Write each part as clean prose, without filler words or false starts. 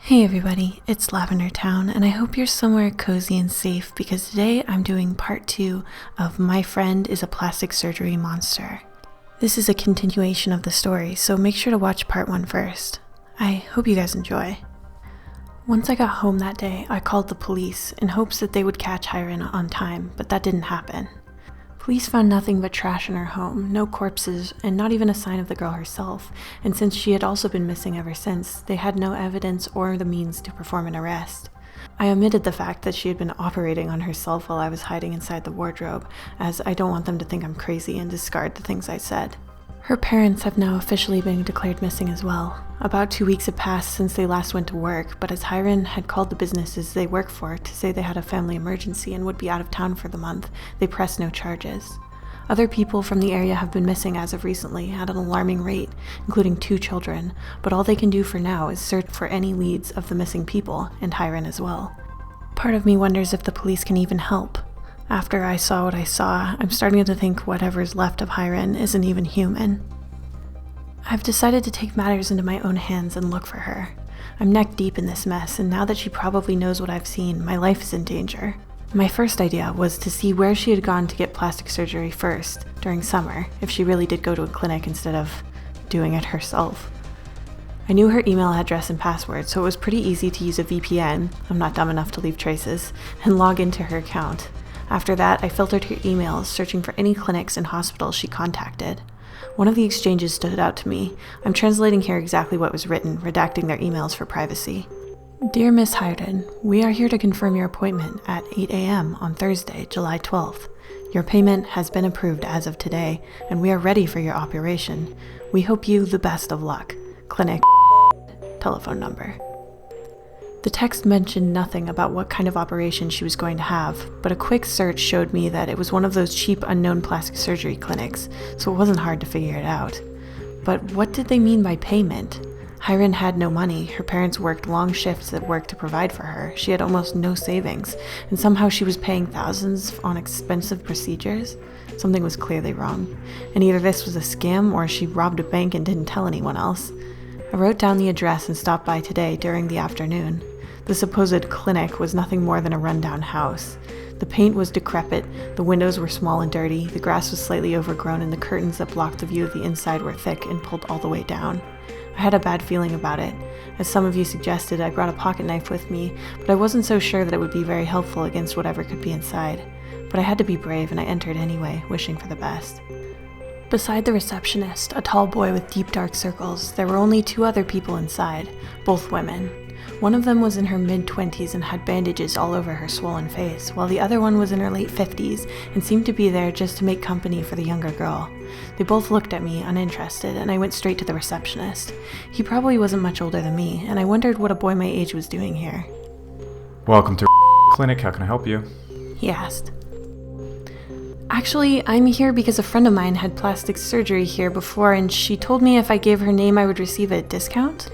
Hey everybody, it's Lavender Town, and I hope you're somewhere cozy and safe because today I'm doing part 2 of My Friend is a Plastic Surgery Monster. This is a continuation of the story, so make sure to watch part 1 first. I hope you guys enjoy. Once I got home that day, I called the police in hopes that they would catch Hiren on time, but that didn't happen. Police found nothing but trash in her home, no corpses, and not even a sign of the girl herself, and since she had also been missing ever since, they had no evidence or the means to perform an arrest. I omitted the fact that she had been operating on herself while I was hiding inside the wardrobe, as I don't want them to think I'm crazy and discard the things I said. Her parents have now officially been declared missing as well. About 2 weeks had passed since they last went to work, but as Hiren had called the businesses they work for to say they had a family emergency and would be out of town for the month, they pressed no charges. Other people from the area have been missing as of recently at an alarming rate, including 2 children, but all they can do for now is search for any leads of the missing people, and Hiren as well. Part of me wonders if the police can even help. After I saw what I saw, I'm starting to think whatever's left of Hiren isn't even human. I've decided to take matters into my own hands and look for her. I'm neck deep in this mess, and now that she probably knows what I've seen, my life is in danger. My first idea was to see where she had gone to get plastic surgery first, during summer, if she really did go to a clinic instead of doing it herself. I knew her email address and password, so it was pretty easy to use a VPN, I'm not dumb enough to leave traces, and log into her account. After that, I filtered her emails, searching for any clinics and hospitals she contacted. One of the exchanges stood out to me. I'm translating here exactly what was written, redacting their emails for privacy. Dear Miss Hiren, we are here to confirm your appointment at 8 a.m. on Thursday, July 12th. Your payment has been approved as of today, and we are ready for your operation. We hope you the best of luck. Clinic telephone number. The text mentioned nothing about what kind of operation she was going to have, but a quick search showed me that it was one of those cheap, unknown plastic surgery clinics, so it wasn't hard to figure it out. But what did they mean by payment? Hiren had no money, her parents worked long shifts at work to provide for her, she had almost no savings, and somehow she was paying thousands on expensive procedures? Something was clearly wrong, and either this was a scam or she robbed a bank and didn't tell anyone else. I wrote down the address and stopped by today during the afternoon. The supposed clinic was nothing more than a rundown house. The paint was decrepit, the windows were small and dirty, the grass was slightly overgrown, and the curtains that blocked the view of the inside were thick and pulled all the way down. I had a bad feeling about it. As some of you suggested, I brought a pocket knife with me, but I wasn't so sure that it would be very helpful against whatever could be inside. But I had to be brave, and I entered anyway, wishing for the best. Beside the receptionist, a tall boy with deep dark circles, there were only 2 other people inside, both women. One of them was in her mid-20s and had bandages all over her swollen face, while the other one was in her late 50s and seemed to be there just to make company for the younger girl. They both looked at me, uninterested, and I went straight to the receptionist. He probably wasn't much older than me, and I wondered what a boy my age was doing here. Welcome to clinic, how can I help you? He asked. Actually, I'm here because a friend of mine had plastic surgery here before, and she told me if I gave her name I would receive a discount?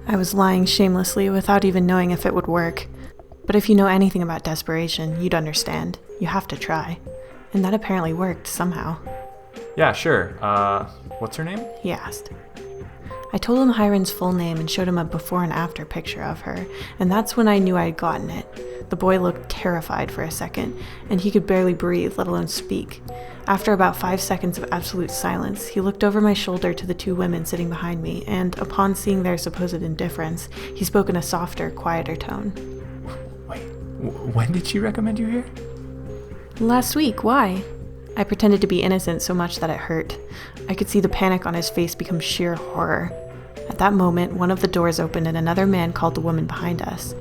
I was lying shamelessly without even knowing if it would work. But if you know anything about desperation, you'd understand. You have to try. And that apparently worked somehow. Yeah, sure. What's her name? He asked. I told him Hiren's full name and showed him a before and after picture of her, and that's when I knew I had gotten it. The boy looked terrified for a second, and he could barely breathe, let alone speak. After about 5 seconds of absolute silence, he looked over my shoulder to the 2 women sitting behind me, and upon seeing their supposed indifference, he spoke in a softer, quieter tone. Wait, when did she recommend you here? Last week, why? I pretended to be innocent so much that it hurt. I could see the panic on his face become sheer horror. At that moment, one of the doors opened and another man called the woman behind us.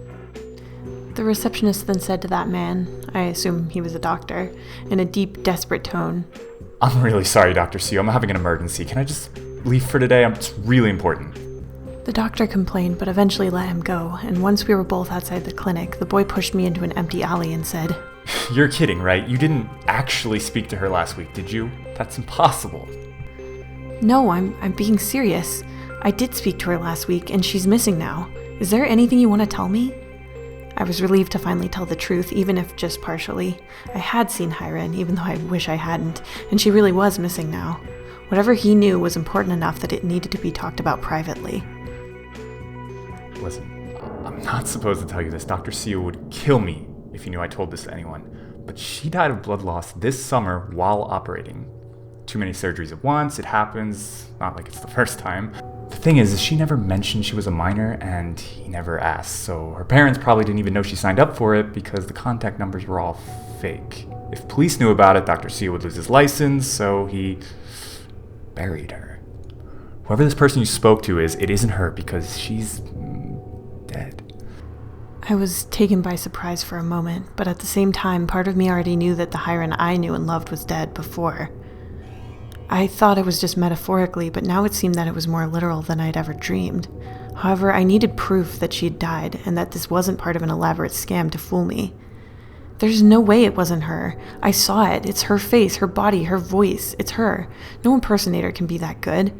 The receptionist then said to that man, I assume he was a doctor, in a deep, desperate tone, I'm really sorry, Dr. Sue. I'm having an emergency. Can I just leave for today? It's really important. The doctor complained, but eventually let him go, and once we were both outside the clinic, the boy pushed me into an empty alley and said, You're kidding, right? You didn't actually speak to her last week, did you? That's impossible. No, I'm being serious. I did speak to her last week, and she's missing now. Is there anything you want to tell me? I was relieved to finally tell the truth, even if just partially. I had seen Hiren, even though I wish I hadn't, and she really was missing now. Whatever he knew was important enough that it needed to be talked about privately. Listen, I'm not supposed to tell you this. Dr. Seal would kill me if he knew I told this to anyone. But she died of blood loss this summer while operating. Too many surgeries at once, it happens, not like it's the first time. The thing is she never mentioned she was a minor, and he never asked, so her parents probably didn't even know she signed up for it because the contact numbers were all fake. If police knew about it, Dr. Seal would lose his license, so he buried her. Whoever this person you spoke to is, it isn't her because she's dead. I was taken by surprise for a moment, but at the same time, part of me already knew that the Hiren I knew and loved was dead before. I thought it was just metaphorically, but now it seemed that it was more literal than I'd ever dreamed. However, I needed proof that she'd died, and that this wasn't part of an elaborate scam to fool me. There's no way it wasn't her. I saw it. It's her face, her body, her voice. It's her. No impersonator can be that good.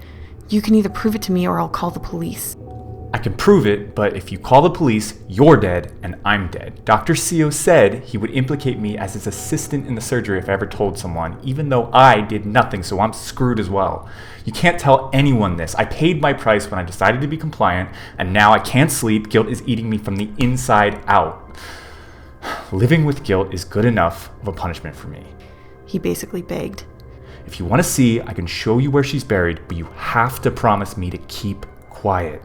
You can either prove it to me or I'll call the police. I can prove it, but if you call the police, you're dead and I'm dead. Dr. Seo said he would implicate me as his assistant in the surgery if I ever told someone, even though I did nothing, so I'm screwed as well. You can't tell anyone this. I paid my price when I decided to be compliant, and now I can't sleep. Guilt is eating me from the inside out. Living with guilt is good enough of a punishment for me. He basically begged. If you want to see, I can show you where she's buried, but you have to promise me to keep quiet.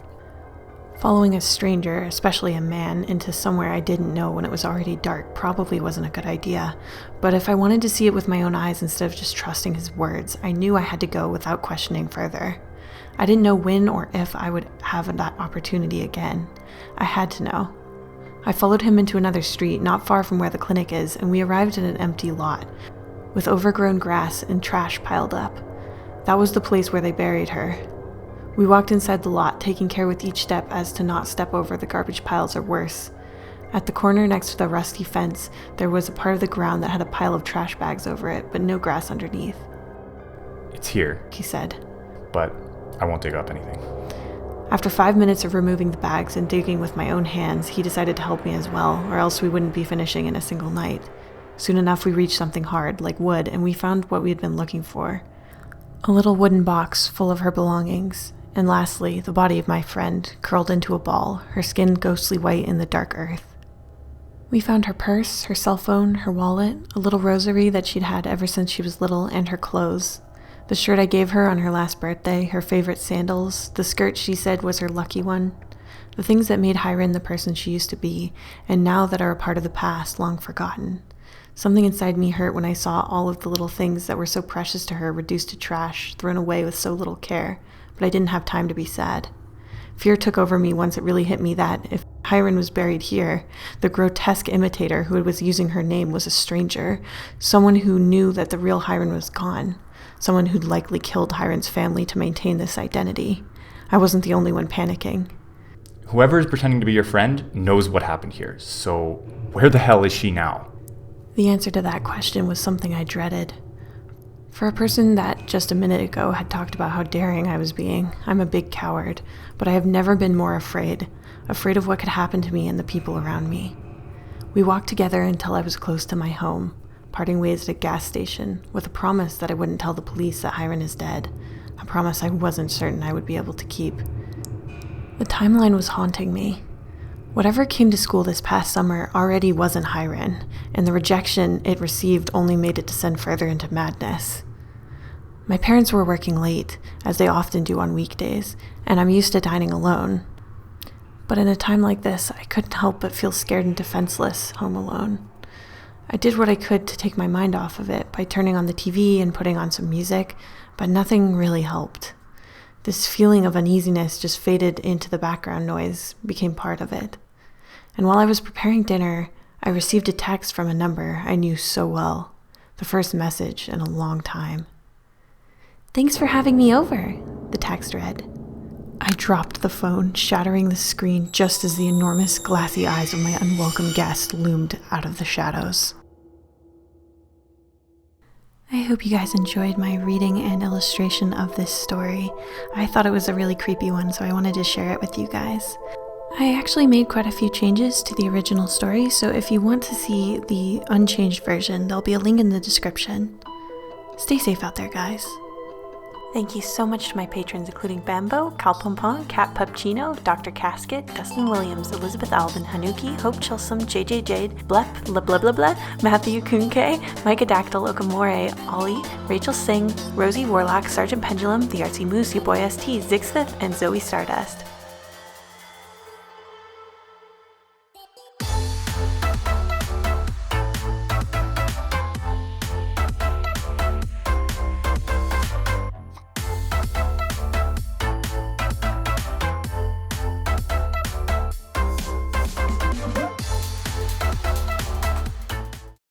Following a stranger, especially a man, into somewhere I didn't know when it was already dark probably wasn't a good idea. But if I wanted to see it with my own eyes instead of just trusting his words, I knew I had to go without questioning further. I didn't know when or if I would have that opportunity again. I had to know. I followed him into another street not far from where the clinic is, and we arrived at an empty lot, with overgrown grass and trash piled up. That was the place where they buried her. We walked inside the lot, taking care with each step as to not step over the garbage piles or worse. At the corner next to the rusty fence, there was a part of the ground that had a pile of trash bags over it, but no grass underneath. It's here, he said. But I won't dig up anything. After 5 minutes of removing the bags and digging with my own hands, he decided to help me as well, or else we wouldn't be finishing in a single night. Soon enough, we reached something hard, like wood, and we found what we had been looking for. A little wooden box full of her belongings. And lastly, the body of my friend, curled into a ball, her skin ghostly white in the dark earth. We found her purse, her cell phone, her wallet, a little rosary that she'd had ever since she was little, and her clothes. The shirt I gave her on her last birthday, her favorite sandals, the skirt she said was her lucky one. The things that made Hiren the person she used to be, and now that are a part of the past, long forgotten. Something inside me hurt when I saw all of the little things that were so precious to her reduced to trash, thrown away with so little care. But I didn't have time to be sad. Fear took over me once it really hit me that, if Hiren was buried here, the grotesque imitator who was using her name was a stranger, someone who knew that the real Hiren was gone, someone who'd likely killed Hiren's family to maintain this identity. I wasn't the only one panicking. Whoever is pretending to be your friend knows what happened here, so where the hell is she now? The answer to that question was something I dreaded. For a person that just a minute ago had talked about how daring I was being, I'm a big coward, but I have never been more afraid of what could happen to me and the people around me. We walked together until I was close to my home, parting ways at a gas station, with a promise that I wouldn't tell the police that Hiren is dead, a promise I wasn't certain I would be able to keep. The timeline was haunting me. Whatever came to school this past summer already wasn't Hiren, and the rejection it received only made it descend further into madness. My parents were working late, as they often do on weekdays, and I'm used to dining alone. But in a time like this, I couldn't help but feel scared and defenseless, home alone. I did what I could to take my mind off of it by turning on the TV and putting on some music, but nothing really helped. This feeling of uneasiness just faded into the background noise, became part of it. And while I was preparing dinner, I received a text from a number I knew so well, the first message in a long time. "Thanks for having me over," the text read. I dropped the phone, shattering the screen just as the enormous glassy eyes of my unwelcome guest loomed out of the shadows. I hope you guys enjoyed my reading and illustration of this story. I thought it was a really creepy one, so I wanted to share it with you guys. I actually made quite a few changes to the original story, so if you want to see the unchanged version, there'll be a link in the description. Stay safe out there, guys. Thank you so much to my patrons, including Bambo, Cal Pompon, Cat Pupchino, Dr. Casket, Dustin Williams, Elizabeth Alvin, Hanuki, Hope Chilsum, JJ Jade, Blep, Blah Blah Blah Blah, Matthew Kunke, Micah Dactyl, Okamore, Ollie, Rachel Singh, Rosie Warlock, Sergeant Pendulum, The Artsy Moose, You Boy ST, Zigzith, and Zoe Stardust.